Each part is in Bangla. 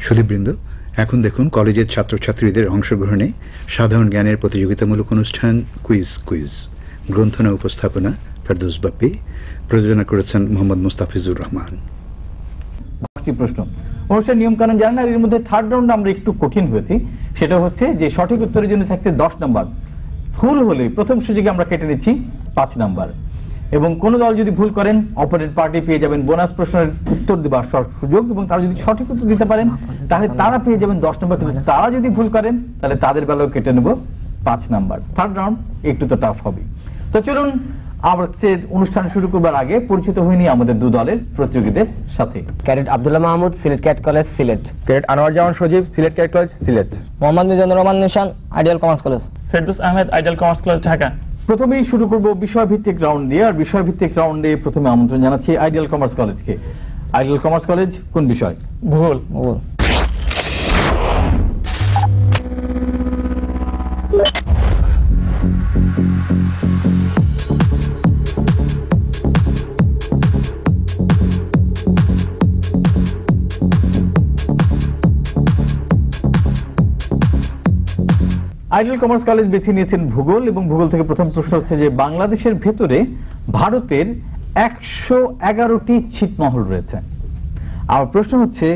সুধীবৃন্দ, এখন দেখুন কলেজের ছাত্রছাত্রীদের অংশগ্রহণে সাধারণ জ্ঞানের প্রতিযোগিতামূলক অনুষ্ঠান কুইজ। গ্রন্থনা উপস্থাপনা ফেরদৌস বাপ্পি, প্রযোজনা করেছেন মোহাম্মদ মুস্তাফিজুর রহমান। 10টি প্রশ্ন। অনুষ্ঠান নিয়ম কানুন জানেন, আর এর মধ্যে থার্ড রাউন্ড আমরা একটু কঠিন হয়েছি। সেটা হচ্ছে যে সঠিক উত্তরের জন্য থাকছে 10 নাম্বার, ভুল হলে প্রথম সুযোগে আমরা কেটে নিচ্ছি 5 নাম্বার, এবং কোন দল যদি ভুল করেন অপোনেন্ট পার্টি পেয়ে যাবেন বোনাস প্রশ্নের উত্তর দেওয়ার সুযোগ, এবং তারা যদি সঠিক উত্তর দিতে পারেন তাহলে তারা পেয়ে যাবেন 10 নাম্বার, কিন্তু তারা যদি ভুল করেন তাহলে তাদের বেলাও কেটে নেব 5 নাম্বার। থার্ড রাউন্ড একটু তো টাফ হবে। তো চলুন আমরা অনুষ্ঠান শুরু করবার আগে পরিচিত হয়নি আমাদের দু দলের প্রতিযোগীদের সাথে। Cadet Abdullah Mahmud, Sylhet cadet college, Sylhet. Cadet Anwar Zaman Sajib, Sylhet cadet college, Sylhet. Mohammad Mizanur Rahman Nishan, ideal commerce college. Ferdous Ahmed, ideal commerce college, Dhaka. প্রথমেই শুরু করব বিষয়ভিত্তিক রাউন্ড দিয়ে, আর বিষয়ভিত্তিক রাউন্ডে প্রথমে আমন্ত্রণ জানাচ্ছি আইডিয়াল কমার্স কলেজকে। আইডিয়াল কমার্স কলেজ কোন বিষয়? ভূগোল। আইডিয়াল কমার্স কলেজ বেছে নিয়েছেন ভূগোল, এবং ভূগোল থেকে প্রথম প্রশ্ন হচ্ছে যে বাংলাদেশের ভেতরে ভারতের 111টি ছিটমহল রয়েছে। আর প্রশ্ন হচ্ছে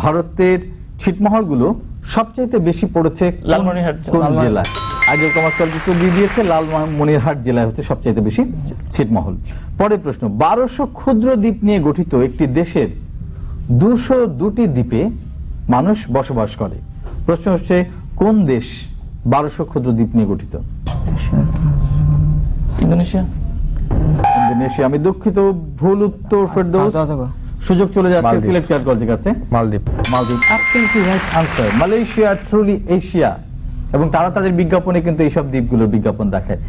ভারতের ছিটমহলগুলো সবচাইতে বেশি পড়েছে কোন জেলায়? আইডিয়াল কমার্স কলেজ তো দিয়ে দিয়েছে লালমনিরহাট জেলায় হচ্ছে সবচাইতে বেশি ছিটমহল। পরের প্রশ্ন, 1200 ক্ষুদ্র দ্বীপ নিয়ে গঠিত একটি দেশের 202টি দ্বীপে মানুষ বসবাস করে। প্রশ্ন হচ্ছে কোন দেশ 1200 ক্ষুদ্র দ্বীপ নিয়ে গঠিত? ইন্দোনেশিয়া। আমি দুঃখিত, ভুল উত্তর ফেরদৌস। সুযোগ চলে যাচ্ছে সিলেট ক্যাডেট কলেজের কাছে। মালদ্বীপ। Absolutely right answer. Malaysia truly Asia, এবং তারা তাদের বিজ্ঞাপনে কিন্তু এইসব দ্বীপগুলোর বিজ্ঞাপন দেখায়।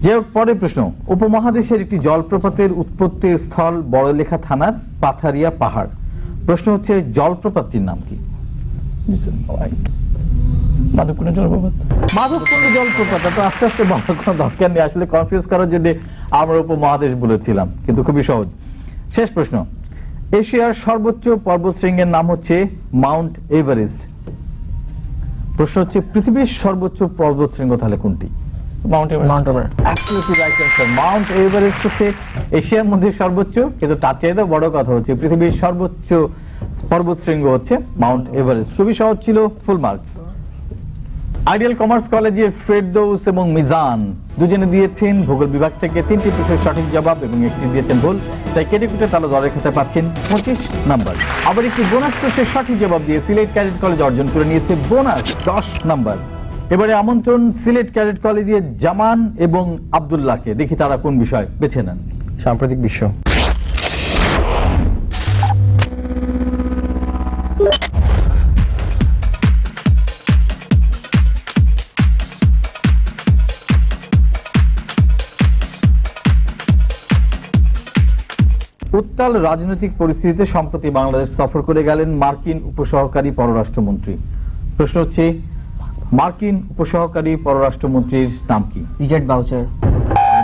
যে পরের প্রশ্ন, উপমহাদেশের একটি জলপ্রপাতের উৎপত্তির স্থল বড়লেখা থানার পাথারিয়া পাহাড়। প্রশ্ন হচ্ছে জলপ্রপাতটির নাম কি? মাধবকুণ্ড জলপ্রপাত। মাধবকুণ্ড জলপ্রপাত। তো আস্তে আস্তে বলার কোনো দরকার নেই, আসলে কনফিউজ করার জন্য আমরা উপমহাদেশ বলেছিলাম, কিন্তু খুবই সহজ। শেষ প্রশ্ন, এশিয়ার সর্বোচ্চ পর্বতশৃঙ্গের নাম হচ্ছে মাউন্ট এভারেস্ট। প্রশ্ন হচ্ছে পৃথিবীর সর্বোচ্চ পর্বতশৃঙ্গ তাহলে কোনটি? Mount Everest. Absolutely right answer. Mount Everest হচ্ছে এশিয়ার মধ্যে সর্বোচ্চ, কিন্তু তার চাইতে বড় কথা হচ্ছে পৃথিবীর সর্বোচ্চ পর্বতশৃঙ্গ হচ্ছে মাউন্ট এভারেস্ট। খুবই সহজ ছিল, ফুল মার্কস। আইডিয়াল কমার্স কলেজের ফেরদৌস এবং মিজান দুজনে দিয়েছেন ভূগোল বিভাগ থেকে 3টি প্রশ্নের সঠিক জবাব এবং একটি দিয়েছেন ভুল, তাই কেটে কুটে তারা দলের খাতে পাচ্ছেন 25 নাম্বার। আবার একটি বোনাস প্রশ্নের সঠিক জবাব দিয়ে সিলেট ক্যাডেট কলেজ অর্জন করে নিয়েছে বোনাস 10 নাম্বার। এবারে আমন্ত্রণ সিলেট ক্যাডেট কলেজের জামান এবং আব্দুল্লাহকে, দেখি তারা কোন বিষয় বেছে নেন। সাম্প্রতিক বিশ্ব। উত্তাল রাজনৈতিক পরিস্থিতিতে সম্প্রতি বাংলাদেশ সফর করে গেলেন মার্কিন উপসহকারী পররাষ্ট্রমন্ত্রী। প্রশ্ন হচ্ছে মার্কিন উপসহকারী পররাষ্ট্রমন্ত্রীর নাম কি? Richard voucher.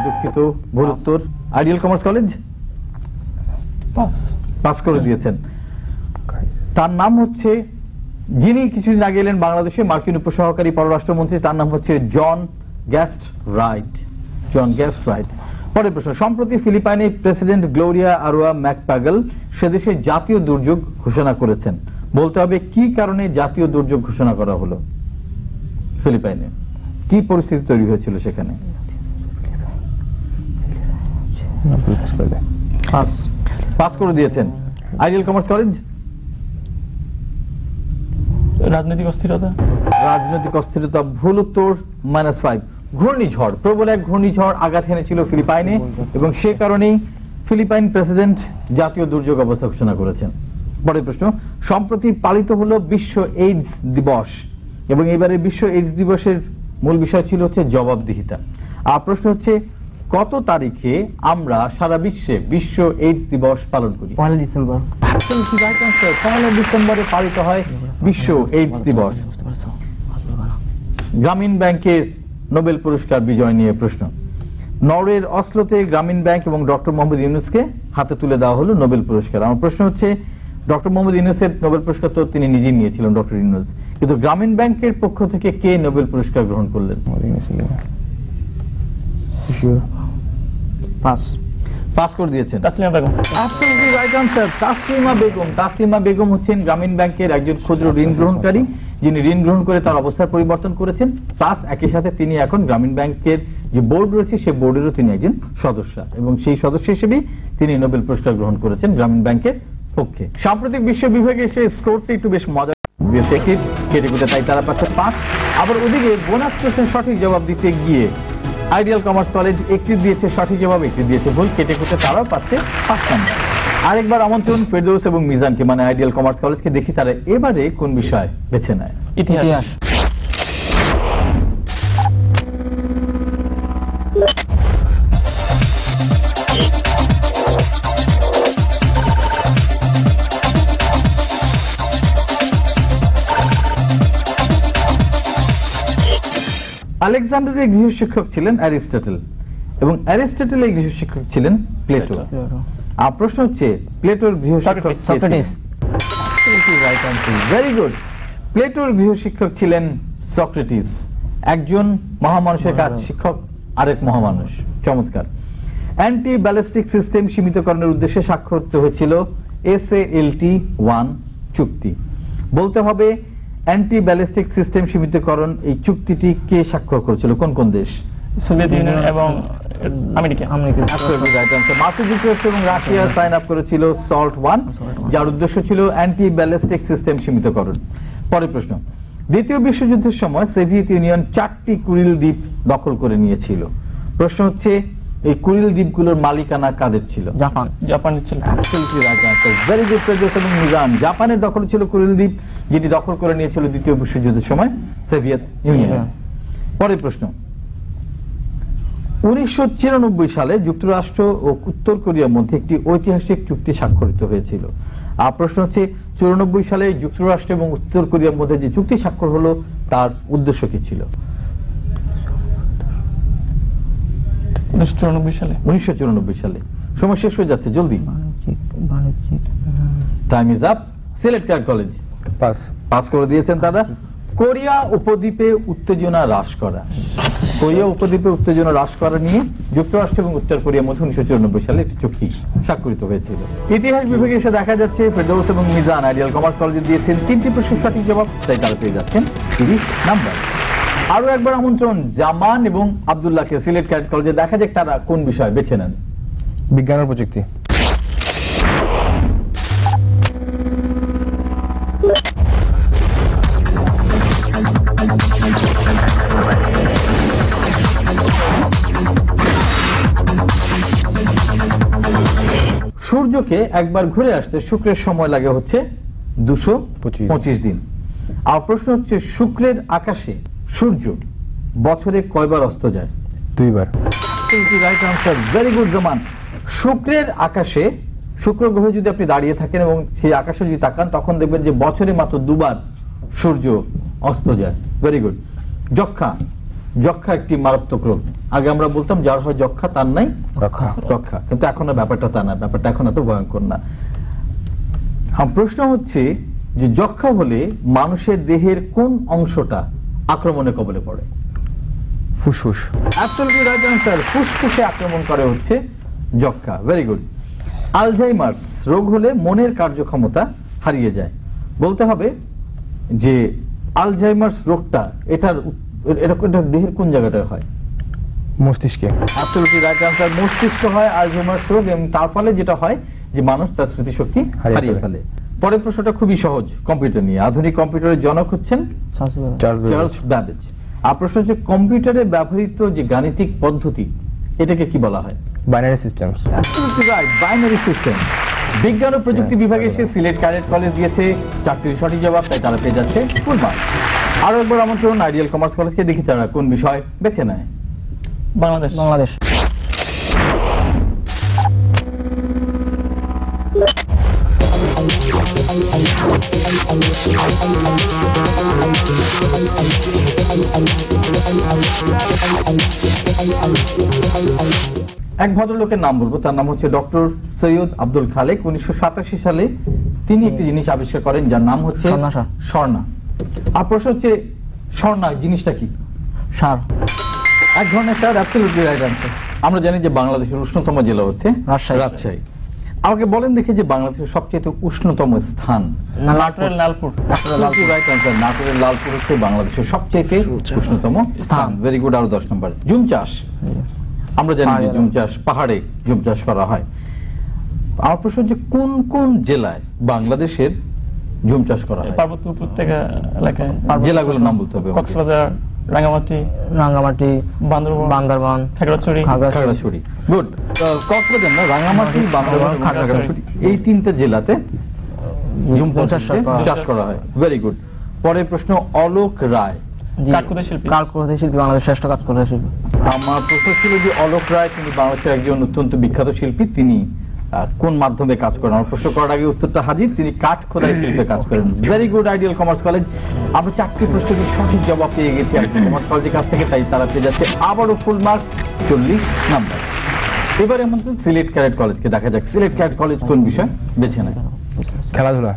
দুঃখিত, ভুল উত্তর। আইডিয়াল কমার্স কলেজ পাস করে দিয়েছেন। তার নাম হচ্ছে, যিনি কিছুদিন আগে এলেন বাংলাদেশে মার্কিন উপসহকারী পররাষ্ট্রমন্ত্রী, তার নাম হচ্ছে জন গ্যাস্ট রাইট। জন গ্যাস্ট রাইট। পরের প্রশ্ন, সম্প্রতি ফিলিপাইনে প্রেসিডেন্ট গ্লোরিয়া আরোয়া ম্যাকপ্যাগল সেদেশে জাতীয় দুর্যোগ ঘোষণা করেছেন। বলতে হবে কি কারণে জাতীয় দুর্যোগ ঘোষণা করা হলো ফিলিপাইনে, কি পরিস্থিতি তৈরি হয়েছিল সেখানে? পাস করে দিয়েছেন। আইডিয়াল কমার্স কলেজ রাজনৈতিক অস্থিরতা। রাজনৈতিক অস্থিরতা, ভুল উত্তর, -5। ঘূর্ণিঝড়, প্রবল এক ঘূর্ণিঝড় আঘাত হেনেছিল ফিলিপাইনে, এবং সে কারণেই ফিলিপাইন প্রেসিডেন্ট জাতীয় দুর্যোগ অবস্থা ঘোষণা করেছেন। পরের প্রশ্ন, সম্প্রতি পালিত হলো বিশ্ব এইডস দিবস, এবং এবারে বিশ্ব এইডস দিবসের মূল বিষয় ছিল হচ্ছে জবাবদিহিতা। আর প্রশ্ন হচ্ছে কত তারিখে আমরা সারা বিশ্বে বিশ্ব এইডস দিবস পালন করি? 1 ডিসেম্বর। Absolutely right answer. 1 ডিসেম্বরে পালিত হয় বিশ্ব এইডস দিবস। গ্রামীণ ব্যাংকের নোবেল পুরস্কার বিজয় নিয়ে প্রশ্ন। নরওয়ের অসলোতে গ্রামীণ ব্যাংক এবং ডক্টর মোহাম্মদ ইউনুসকে হাতে তুলে দেওয়া হলো নোবেল পুরস্কার। আমার প্রশ্ন হচ্ছে ডক্টর মোহাম্মদ ইউনূসের নোবেল পুরস্কার তো তিনি নিজেই নিয়েছিলেন, ডক্টর ইউনূস, কিন্তু গ্রামীণ ব্যাংকের পক্ষ থেকে কে নোবেল পুরস্কার গ্রহণ করলেন? পাস। পাস করে দিয়েছেন। Taslima Begum. Absolutely right answer, Taslima Begum. Taslima Begum হচ্ছেন গ্রামীণ ব্যাংকের একজন ক্ষুদ্র ঋণ গ্রহণকারী, যিনি ঋণ গ্রহণ করে তার অবস্থার পরিবর্তন করেছেন, প্লাস একই সাথে তিনি এখন গ্রামীণ ব্যাংকের যে বোর্ড রয়েছে সেই বোর্ডেরও তিনি একজন সদস্য, এবং সেই সদস্য হিসেবেই তিনি নোবেল পুরস্কার গ্রহণ করেছেন গ্রামীণ ব্যাংকের পক্ষে। সাম্প্রতিক বিশ্ব বিভাগে এসে স্কোরটা একটু বেশ মজা কেটে কুটে, তাই তারা পাচ্ছে 5। আবার ওদিকে বোনাস প্রশ্নের সঠিক জবাব দিতে গিয়ে আইডিয়াল কমার্স কলেজ একটি দিয়েছে সঠিক জবাব, একটি দিয়েছে ভুল, কেটে কুটে তারাও পাচ্ছে 5 নম্বর। আরেকবার আমন্ত্রণ ফেরদৌস এবং মিজানকে, মানে আইডিয়াল কমার্স কলেজকে, দেখি তারা এবারে কোন বিষয় বেছে নেয়। ইতিহাস। আলেকজান্ডারের গৃহশিক্ষক ছিলেন অ্যারিস্টটল, এবং অ্যারিস্টটলের গৃহশিক্ষক ছিলেন প্লেটো। আর প্রশ্ন হচ্ছে প্লেটোর গৃহশিক্ষক সক্রেটিস। Very good. প্লেটোর গৃহশিক্ষক ছিলেন সক্রেটিস, একজন মহামানুষের কাজ শিক্ষক আরেক মহামানুষ। চমৎকার। অ্যান্টি ব্যালিস্টিক সিস্টেম সীমিতকরণের উদ্দেশ্যে স্বাক্ষরিত হয়েছিল SALT-1 চুক্তি। বলতে হবে অ্যান্টি ব্যালিস্টিক সিস্টেম সীমিতকরণ এই চুক্তিটি কে স্বাক্ষর করেছিল, কোন কোন দেশ? সোভিয়েত ইউনিয়ন এবং আমেরিকা। মার্কিন যুক্তরাষ্ট্র এবং রাশিয়া সাইন আপ করেছিল SALT-1, যার উদ্দেশ্য ছিল অ্যান্টি ব্যালিস্টিক সিস্টেম সীমিতকরণ। পরের প্রশ্ন, দ্বিতীয় বিশ্বযুদ্ধের সময় সোভিয়েত ইউনিয়ন 4টি কুরিল দ্বীপ দখল করে নিয়েছিল। প্রশ্ন হচ্ছে এই কুরিল দ্বীপগুলোর মালিকানা কাদের ছিল? জাপান। জাপানের ছিল। Absolutely right answer, very good Ferdous এবং মিজান। জাপানের দখলে ছিল কুরিল দ্বীপ, যেটি দখল করে নিয়েছিল দ্বিতীয় বিশ্বযুদ্ধের সময় সোভিয়েত ইউনিয়ন। পরের প্রশ্ন, 1994 সালে যুক্তরাষ্ট্র ও উত্তর কোরিয়ার মধ্যে একটি ঐতিহাসিক চুক্তি স্বাক্ষরিত হয়েছিল। আর প্রশ্ন হচ্ছে 94 সালে যুক্তরাষ্ট্র এবং উত্তর কোরিয়ার মধ্যে যে চুক্তি স্বাক্ষর হলো তার উদ্দেশ্য কি ছিল? 1994 সালে। 1994 সালে। সময় শেষ হয়ে যাচ্ছে, জলদি। Time is up. Sylhet cat college pass. Pass করে দিয়েছেন তারা। কোরিয়া উপদ্বীপে উত্তেজনা হ্রাস করা। কোরিয়া উপদ্বীপে উত্তেজনা হ্রাস করা নিয়ে যুক্তরাষ্ট্র এবং উত্তর কোরিয়ার মধ্যে 1994 সালে একটি চুক্তি স্বাক্ষরিত হয়েছিল। ইতিহাস বিভাগে এসে দেখা যাচ্ছে ফেরদৌস এবং মিজান আইডিয়াল কমার্স কলেজে দিয়েছেন 3টি প্রশ্নের সঠিক জবাব, তাই তারা পেয়ে যাচ্ছেন 30 নাম্বার। আরো একবার আমন্ত্রণ জামান এবং আব্দুল্লাহকে সিলেট ক্যাট কলেজে, দেখা যাক তারা কোন বিষয় বেছে নেন। বিজ্ঞান ও প্রযুক্তি। সূর্যকে একবার ঘুরে আসতে শুক্রের সময় লাগে হচ্ছে 225 দিন। আর প্রশ্ন হচ্ছে শুক্রের আকাশে সূর্য বছরে কয়বার অস্ত যায়? 2 বার। রাইট আনসার, ভেরি গুড জামান। শুক্রের আকাশে, শুক্র গ্রহে যদি আপনি দাঁড়িয়ে থাকেন এবং সেই আকাশে যদি তাকান, তখন দেখবেন যে বছরে মাত্র 2 বার সূর্য অস্ত যায়। Very good. যক্ষা। যক্ষা একটি মারাত্মক রোগ। আগে আমরা বলতাম যার হয় যক্ষা তার নাই রক্ষা, কিন্তু এখন আর ব্যাপারটা তা না, ব্যাপারটা এখন এত ভয়ঙ্কর না। প্রশ্ন হচ্ছে যে যক্ষা হলে মানুষের দেহের কোন অংশটা আক্রমণের কবলে পড়ে? ফুসফুস। অ্যাবসলিউটলি রাইট আনসার, ফুসফুসে আক্রমণ করে হচ্ছে যক্ষা। Very good. আলঝাইমার্স রোগ হলে মনের কার্যক্ষমতা হারিয়ে যায়। বলতে হবে যে আলঝাইমার্স রোগটা এটার দেহের কোন জায়গাটায় হয়? মস্তিষ্কে। অ্যাবসলিউটলি রাইট আনসার, মস্তিষ্কে হয় আলঝাইমার্স রোগ, এবং তার ফলে যেটা হয় যে মানুষ তার স্মৃতিশক্তি হারিয়ে ফেলে। পরের প্রশ্নটা খুবই সহজ, কম্পিউটার নিয়ে। আধুনিক কম্পিউটারের জনক হচ্ছেন চার্লস ব্যাবেজ। আর প্রশ্ন হচ্ছে কম্পিউটারে ব্যবহৃত যে গাণিতিক পদ্ধতি, এটাকে কি বলা হয়? Binary systems. Absolutely right, binary system. বিজ্ঞান ও প্রযুক্তি বিভাগে এসে সিলেট ক্যাডেট কলেজ দিয়েছে 4টি সঠিক জবাব, তাই তারা পেয়ে যাচ্ছে ফুল মার্কস। আরো একবার আমন্ত্রণ আইডিয়াল কমার্স কলেজকে, দেখি তারা কোন বিষয় বেছে নেয়। বাংলাদেশ। বাংলাদেশ। এক ভদ্রলোকের নাম বলবো, তার নাম হচ্ছে ডক্টর সৈয়দ আব্দুল খালেক। 1987 সালে তিনি একটি জিনিস আবিষ্কার করেন যার নাম হচ্ছে স্বর্ণা সার। স্বর্ণা। আর প্রশ্ন হচ্ছে স্বর্ণা জিনিসটা কি? সার। এক ধরনের সার, অ্যাবসলিউটলি রাইট আনসার। আমরা জানি যে বাংলাদেশের উষ্ণতম জেলা হচ্ছে রাজশাহী। রাজশাহী। আমাকে বলেন দেখি যে বাংলাদেশের সবচেয়ে উষ্ণতম স্থান। নাটোরের লালপুর। Right answer. নাটোরের লালপুর হচ্ছে বাংলাদেশের সবচেয়ে উষ্ণতম স্থান। Very good. আরো 10 নম্বর। জুম চাষ, আমরা জানি যে জুম চাষ পাহাড়ে জুম চাষ করা হয়। আমার প্রশ্ন হচ্ছে কোন কোন জেলায় বাংলাদেশের জুম চাষ করা হয়? পার্বত্য উপত্যকা এলাকায়। জেলাগুলোর নাম বলতে হবে আমাকে। কক্সবাজার, রাঙ্গামাটি, রাঙ্গামাটি, বান্দরবান, বান্দরবান, খাগড়াছড়ি। খাগড়াছড়ি। গুড। কক্সবাজার না, রাঙ্গামাটি, বান্দরবান এবং খাগড়াছড়ি, এই তিনটা জেলাতে জুম চাষ করা হয়। Very good. পরের প্রশ্ন, অলোক রায় কাঠখোদাই শিল্পী। কাঠখোদাই শিল্পী, বাংলাদেশের শ্রেষ্ঠ কাঠখোদাই শিল্পী। আমার প্রশ্ন ছিল যে অলোক রায় তিনি বাংলাদেশের একজন অত্যন্ত বিখ্যাত শিল্পী, তিনি কোন মাধ্যমে কাজ করেন? আমার প্রশ্ন করার আগে উত্তরটা হাজির, তিনি কাঠ খোদাই শিল্পে কাজ করেন। Very good. Ideal commerce college. আমরা 4টি প্রশ্নের সঠিক জবাব পেয়ে গেছি আইডিয়াল কমার্স কলেজের কাছ থেকে, তাই তারা পেয়ে যাচ্ছে আবারও ফুল মার্কস, 40 নাম্বার। এবারে আমাদের সিলেট ক্যাডেট কলেজকে দেখা যাক সিলেট ক্যাডেট কলেজ কোন বিষয় বেছে নেয়। খেলাধুলা।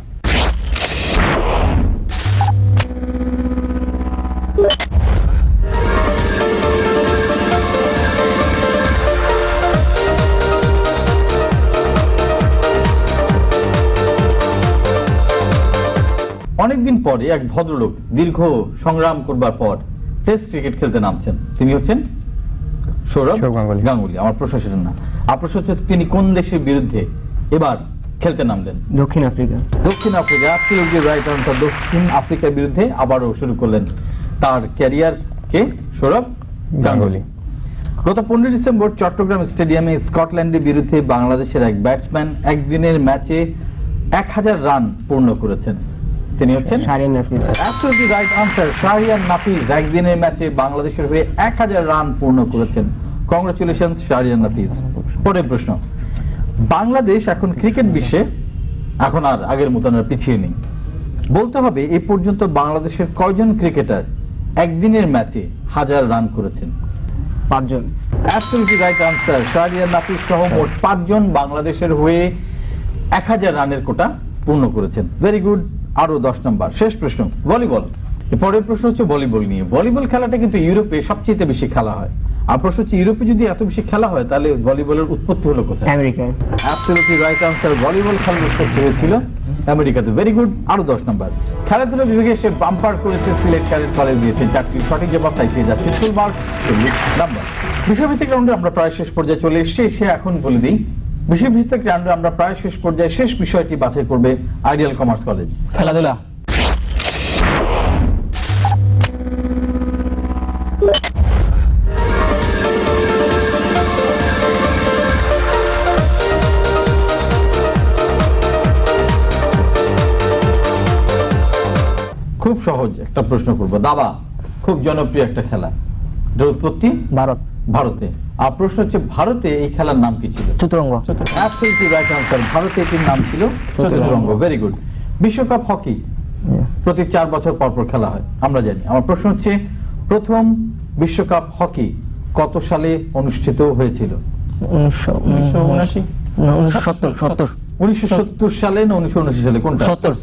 অনেকদিন পরে এক ভদ্রলোক দীর্ঘ সংগ্রাম করবার পর টেস্ট ক্রিকেট খেলতে নামছেন, তিনি হচ্ছেন সৌরভ গাঙ্গুলী। আমার প্রশ্ন সেটা না, আমার প্রশ্ন হচ্ছে তিনি কোন দেশের বিরুদ্ধে এবার খেলতে নামলেন? দক্ষিণ আফ্রিকা। দক্ষিণ আফ্রিকা। Absolutely right answer. দক্ষিণ আফ্রিকার বিরুদ্ধে আবারও শুরু করলেন তার ক্যারিয়ারকে সৌরভ গাঙ্গুলী। গত 15 ডিসেম্বর চট্টগ্রাম স্টেডিয়ামে স্কটল্যান্ডের বিরুদ্ধে বাংলাদেশের এক ব্যাটসম্যান একদিনের ম্যাচে 1000 রান পূর্ণ করেছেন, তিনি হচ্ছেন Shahriar Nafis. Absolutely right answer. Shahriar Nafis একদিনের ম্যাচে বাংলাদেশের হয়ে 1000 রান পূর্ণ করেছেন। কংগ্রাচুলেশনস শাহরিয়ার নাফিস। পরের প্রশ্ন, বাংলাদেশ এখন ক্রিকেট বিশ্বে এখন আর আগের মতন আর পিছিয়ে নেই। বলতে হবে এই পর্যন্ত বাংলাদেশের কয়জন ক্রিকেটার একদিনের ম্যাচে 1000 রান করেছেন? 5 জন। Absolutely right answer. Shahriar Nafis সহ মোট 5 জন বাংলাদেশের হয়ে 1000 রানের কোটা পূর্ণ করেছেন। Very good. আরো 10 নম্বর। শেষ প্রশ্ন, ভলিবল। পরের প্রশ্ন হচ্ছে ভলিবল নিয়ে। ভলিবল খেলাটা কিন্তু ইউরোপে সবচেয়ে বেশি খেলা হয়। আর প্রশ্ন হচ্ছে ইউরোপে যদি এত বেশি খেলা হয় তাহলে ভলিবলের উৎপত্তি হলো কোথায়? আমেরিকায়। Absolutely right answer. ভলিবল খেলার উৎপত্তি হয়েছিল আমেরিকাতে। Very good. আরো 10 নম্বর। খেলাধুলা বিভাগে সে বাম্পার করেছে, সিলেট ক্যাডেট কলেজ দিয়েছে 4টি সঠিক জবাব, তাই পেয়ে যাচ্ছে ফুল মার্কস, 40 নাম্বার। বিষয়ভিত্তিক রাউন্ডে আমরা প্রায় শেষ পর্যায়ে চলে এসেছি। সে এখন বলে দিই বিষয়ভিত্তিক রাউন্ডে আমরা প্রায় শেষ পর্যায়ে শেষ বিষয়টি বাছাই করবে আইডিয়াল কমার্স কলেজ। খেলাধুলা। খুব সহজ একটা প্রশ্ন করবো। দাবা খুব জনপ্রিয় একটা খেলা, যার উৎপত্তি ভারত। ভারতে। আর প্রশ্ন হচ্ছে ভারতে এই খেলার নাম কি ছিল? চতুরঙ্গ। Absolutely right answer. ভারতে এটির নাম ছিল চতুরঙ্গ। Very good. বিশ্বকাপ হকি প্রতি 4 বছর পর পর খেলা হয়, আমরা জানি। আমার প্রশ্ন হচ্ছে প্রথম বিশ্বকাপ হকি কত সালে অনুষ্ঠিত হয়েছিল? 1979। 1970। 1970 সালে না 1979 সালে? কোনটা? 70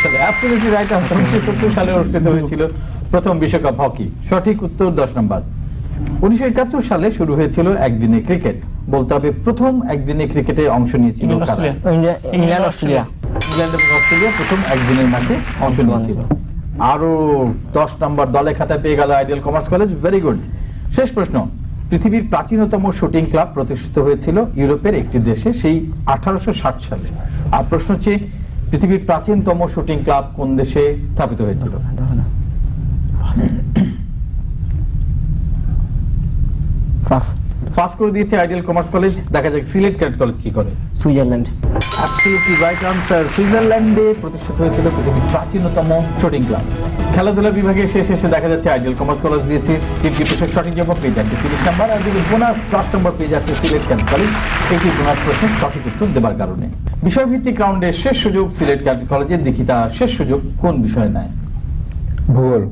সালে। Absolutely right answer. 1970 সালে অনুষ্ঠিত হয়েছিল প্রথম বিশ্বকাপ হকি। সঠিক উত্তর 10 নম্বর। 1971 সালে শুরু হয়েছিল একদিনের ক্রিকেট। বলতে হবে প্রথম একদিনে ক্রিকেটে অংশ নিয়েছিল কারা? England, Australia. ইংল্যান্ড এবং অস্ট্রেলিয়া প্রথম একদিনের ম্যাচে অংশ নিয়েছিল। আরো 10 নম্বর দলে খাতায় পেয়ে গেল ideal commerce college. Very good. শেষ প্রশ্ন, পৃথিবীর প্রাচীনতম শুটিং ক্লাব প্রতিষ্ঠিত হয়েছিল ইউরোপের একটি দেশে, সেই 1860 সালে। আর প্রশ্ন হচ্ছে পৃথিবীর প্রাচীনতম শুটিং ক্লাব কোন দেশে স্থাপিত হয়েছিল? পাস করে দিয়েছে আইডিয়াল কমার্স কলেজ। দেখা যাক সিলেট ক্যাডেট কলেজ কি করে। সুইজারল্যান্ড। Absolutely right answer. সুইজারল্যান্ডে প্রতিষ্ঠিত হয়েছিল পৃথিবীর প্রাচীনতম শুটিং ক্লাব। খেলাধুলা বিভাগে শেষে দেখা যাচ্ছে আইডিয়াল কমার্স কলেজ দিয়েছে 3টি প্রশ্নের সঠিক জবাব পেয়ে যাচ্ছে 30 নম্বর, আর যদি বোনাস 10 নম্বর পেয়ে যাচ্ছে সিলেট ক্যাডেট কলেজ একটি বোনাস প্রশ্নের সঠিক উত্তর দেবার কারণে। বিষয়ভিত্তিক রাউন্ডের শেষ সুযোগ সিলেট ক্যাডেট কলেজের, দেখি তার শেষ সুযোগ কোন বিষয় নেয়। ভূগোল।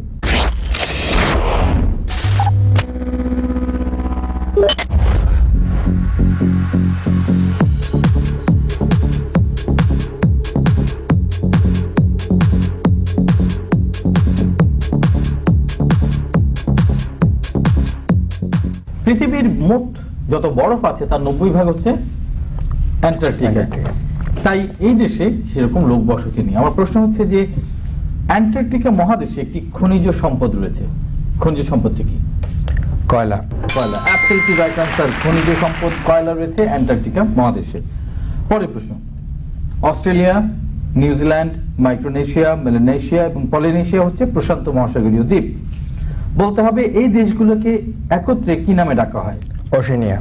পৃথিবীর মোট যত বরফ আছে তার 90% হচ্ছে অ্যান্টার্কটিকা। তাই এই দেশে সেরকম লোক বসতি নেই। আমার প্রশ্ন হচ্ছে যে অ্যান্টার্কটিকা মহাদেশে একটি খনিজ সম্পদ রয়েছে, খনিজ সম্পদটি কি? কয়লা। কয়লা, অ্যাবসলিউটলি রাইট আনসার। খনিজ সম্পদ কয়লা রয়েছে অ্যান্টার্কটিকা মহাদেশে। পরের প্রশ্ন, অস্ট্রেলিয়া, নিউজিল্যান্ড, মাইক্রোনেশিয়া, মেলানেশিয়া এবং পলিনেশিয়া হচ্ছে প্রশান্ত মহাসাগরীয় দ্বীপ। বলতে হবে এই দেশগুলোকে একত্রে কি নামে ডাকা হয়? ওশেনিয়া।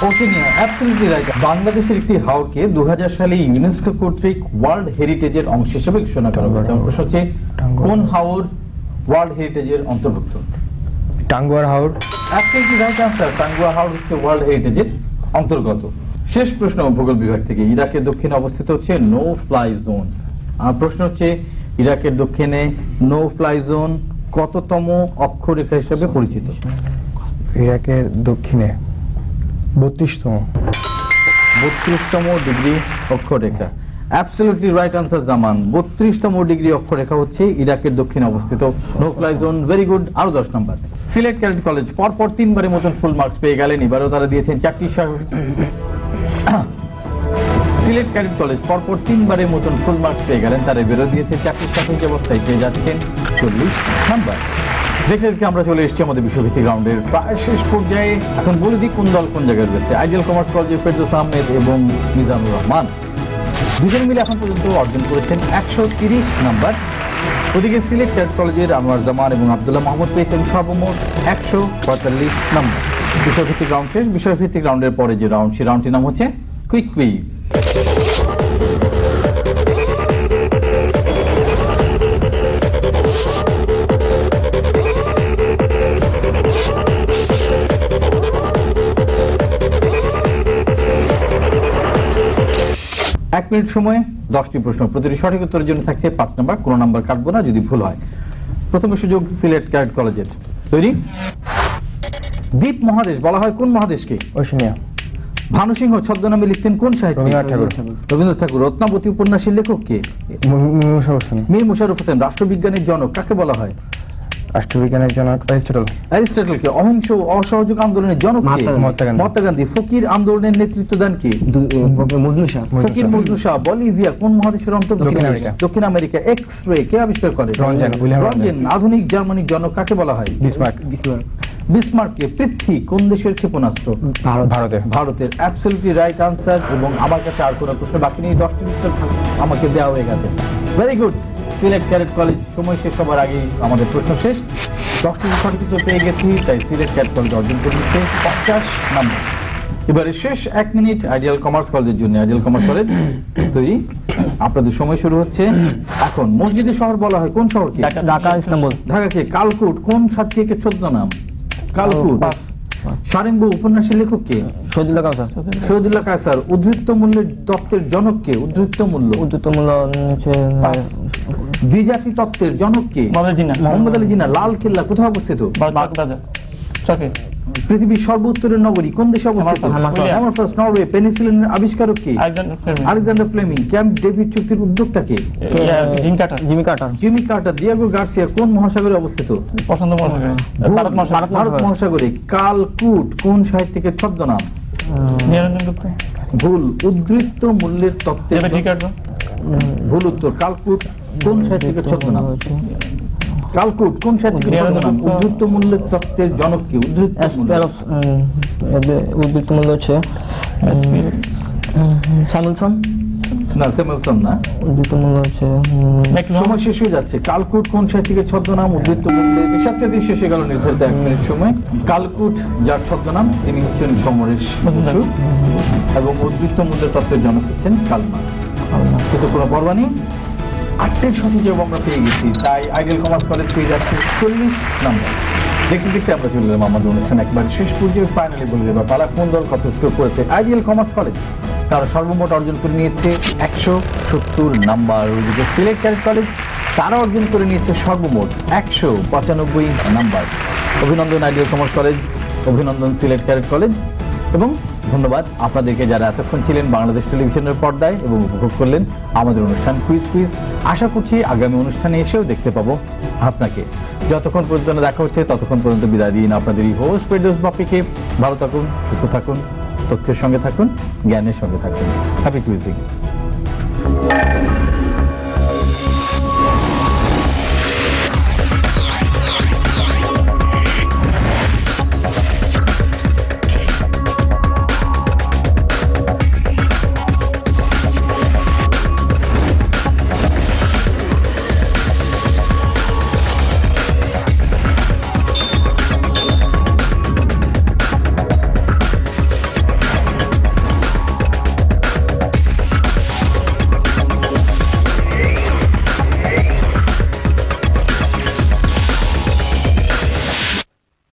Oceania, absolutely right. বাংলাদেশের একটি হাওরকে 2000 সালে ইউনেস্কো কর্তৃক ওয়ার্ল্ড হেরিটেজের অংশ হিসেবে ঘোষণা করা হয়েছে। আমার প্রশ্ন হচ্ছে কোন হাওর ওয়ার্ল্ড হেরিটেজের অন্তর্ভুক্ত? Tanguar Haor. Absolutely right answer. Tanguar হাওর হচ্ছে ওয়ার্ল্ড হেরিটেজের অন্তর্গত। শেষ প্রশ্ন ভূগোল বিভাগ থেকে, ইরাকের দক্ষিণে অবস্থিত হচ্ছে নো ফ্লাই জোন। আমার প্রশ্ন হচ্ছে ইরাকের দক্ষিণে নো ফ্লাই জোন কততম অক্ষরেখা হিসেবে পরিচিত? ইরাকের দক্ষিণে 32তম। 32তম ডিগ্রি অক্ষরেখা। Absolutely right answer Zaman. 32তম ডিগ্রি অক্ষরেখা হচ্ছে ইরাকের দক্ষিণে অবস্থিত no fly zone. Very good. আরো 10 নম্বর। সিলেট ক্যাডেট কলেজ পরপর 3 বারের মতন ফুল মার্কস পেয়ে গেলেন। এবারও তারা দিয়েছেন 4টি। সিলেট ক্যাডেট কলেজ পরপর 3 বারের মতন ফুল মার্কস পেয়ে গেলেন। তারা এবারও দিয়েছেন 4টি সাফল্য অবস্থায় পেয়ে যাচ্ছেন 40 নাম্বার। দেখে দেখে আমরা চলে এসেছি আমাদের বিশ্বভিত্তিক রাউন্ডের প্রায় শেষ পর্যায়ে। এখন বলে দিই কোন দল কোন জায়গায় রয়েছে। আইডিয়াল কমার্স কলেজের ফেরদৌস আহমেদ এবং মিজানুর রহমান দুজনে মিলে এখন পর্যন্ত অর্জন করেছেন 130 নাম্বার। ওদিকে সিলেট ক্যাডেট কলেজের আনোয়ার জামান এবং আব্দুল্লাহ মাহমুদ পেয়েছেন সর্বমোট 145 নাম্বার। বিষয়ভিত্তিক রাউন্ড শেষ। বিষয়ভিত্তিক রাউন্ডের পরে যে রাউন্ড, সেই রাউন্ডটির নাম হচ্ছে কুইক কুইজ। এক মিনিট সময়ে 10টি প্রশ্ন, প্রতিটি সঠিক উত্তরের জন্য থাকছে 5 নাম্বার। কোনো নাম্বার কাটবো না যদি ভুল হয়। প্রথমে সুযোগ সিলেট ক্যাডেট কলেজের। তৈরি? দ্বীপ মহাদেশ বলা হয় কোন মহাদেশকে? ওশেনিয়া। ভানুসিংহ ছদ্মনামে লিখতেন কোন সাহিত্যিক? রবীন্দ্রনাথ ঠাকুর। রত্নাবতী উপন্যাসের লেখক কে? মীর মোশাররফ হোসেন। রাষ্ট্রবিজ্ঞানের জনক কাকে বলা হয়? রাষ্ট্রবিজ্ঞানের জনক অ্যারিস্টটল। অ্যারিস্টটলকে। অহিংস অসহযোগ আন্দোলনের জনক কে? মহাত্মা গান্ধী। ফকির আন্দোলনের নেতৃত্ব দেন কে? ফকির মজনু শাহ। বলিভিয়া কোন মহাদেশের অন্তর্ভুক্ত? দক্ষিণ আমেরিকা। এক্স রে কে আবিষ্কার করে? রঞ্জন। আধুনিক জার্মানির জনক কাকে বলা হয়? বিসমার্ককে। পৃথ্বী কোন দেশের ক্ষেপণাস্ত্র? ভারতের। Absolutely right answer. এবং আমার কাছে আর কোনো প্রশ্ন বাকি নেই। 10টি উত্তর আমাকে দেওয়া হয়ে গেছে। Very good. Sylhet cadet college সময় শেষ হবার আগেই আমাদের প্রশ্ন শেষ। 10টি সঠিক উত্তর পেয়ে গেছি, তাই সিলেট ক্যাডেট কলেজ অর্জন করে নিচ্ছে 50 নাম্বার। এবারে শেষ 1 মিনিট আইডিয়াল কমার্স কলেজের জন্য। আইডিয়াল কমার্স কলেজ তৈরি? আপনাদের সময় শুরু হচ্ছে এখন। মসজিদের শহর বলা হয় কোন শহরকে? ঢাকা, ইস্তাম্বুল। ঢাকাকে। কালকুট কোন সাহিত্যিকের ছদ্মনাম? কালকুট। সারেঙ্গু উপন্যাসের লেখক কে? শহীদুল্লাহ কাউসার। শহীদুল্লাহ কায়সার। উদ্ধৃত্ত মূল্যের তত্ত্বের জনক কে? উদ্ধৃত্ত মূল্য হচ্ছে দ্বিজাতি তত্ত্বের জনক কে? মোহাম্মদ আলী জিন্নাহ। লাল কেল্লা কোথায় অবস্থিত? পৃথিবীর সর্বোত্তরের নগরী কোন দেশে অবস্থিত? হ্যামারফাস্ট, নরওয়ে। পেনিসিলিনের আবিষ্কারক কে? Alexander Fleming. ক্যাম্প ডেভিড চুক্তির উদ্যোক্তা কে? Jimmy Carter. দিয়েগো গার্সিয়া কোন মহাসাগরে অবস্থিত? ভারত মহাসাগরে। কালকুট কোন সাহিত্যিকের ছদ্মনাম? ভুল। উদ্ধৃত্ত মূল্যের তত্ত্বের। ভুল উত্তর। কালকুট কোন সাহিত্যিকের ছদ্মনাম? কালকুট কোন সাহিত্যিকের ছদ্মনাম? উদ্ধৃত্ত মূল্যের তত্ত্বের জনক কি? উদ্ধৃত্ত মূল্য হচ্ছে স্যামুয়েলসন। না, স্যামুয়েলসন না। উদ্ধৃত্ত মূল্য হচ্ছে সময় শেষ হয়ে যাচ্ছে। কালকুট কোন সাহিত্যিকের ছদ্মনাম? উদ্ধৃত্ত মূল্যের সাথে শেষ হয়ে গেল নির্ধারিত 1 মিনিট সময়। কালকুট যার ছদ্মনাম তিনি হচ্ছেন সমরেশ বসু এবং উদ্ধৃত্ত মূল্যের তত্ত্বের জনক হচ্ছেন কার্ল মার্কস। কিন্তু কোনো পরোয়া নেই, 8টির সঠিক জবাব আমরা পেয়ে গেছি, তাই আইডিয়াল কমার্স কলেজ পেয়ে যাচ্ছে 40 নাম্বার। দেখতে দেখতে আমরা চলে এলাম আমাদের অনুষ্ঠান একবার শেষ পর্যায়ে। ফাইনালি বলে দেবো পালা কোন দল কত স্কোর করেছে। আইডিয়াল কমার্স কলেজ তারা সর্বমোট অর্জন করে নিয়েছে 170 নাম্বার। ওইদিকে সিলেট ক্যাডেট কলেজ তারা অর্জন করে নিয়েছে সর্বমোট 195 নাম্বার। অভিনন্দন আইডিয়াল কমার্স কলেজ, অভিনন্দন সিলেট ক্যাডেট কলেজ এবং ধন্যবাদ আপনাদেরকে যারা এতক্ষণ ছিলেন বাংলাদেশ টেলিভিশনের পর্দায় এবং উপভোগ করলেন আমাদের অনুষ্ঠান কুইজ কুইজ। আশা করছি আগামী অনুষ্ঠানে এসেও দেখতে পাবো আপনাকে। যতক্ষণ পর্যন্ত দেখা হচ্ছে ততক্ষণ পর্যন্ত বিদায় দিন আপনাদের এই হোস্ট ফেরদৌস বাপ্পীকে। ভালো থাকুন, সুস্থ থাকুন, তথ্যের সঙ্গে থাকুন, জ্ঞানের সঙ্গে থাকুন। Happy cuisine.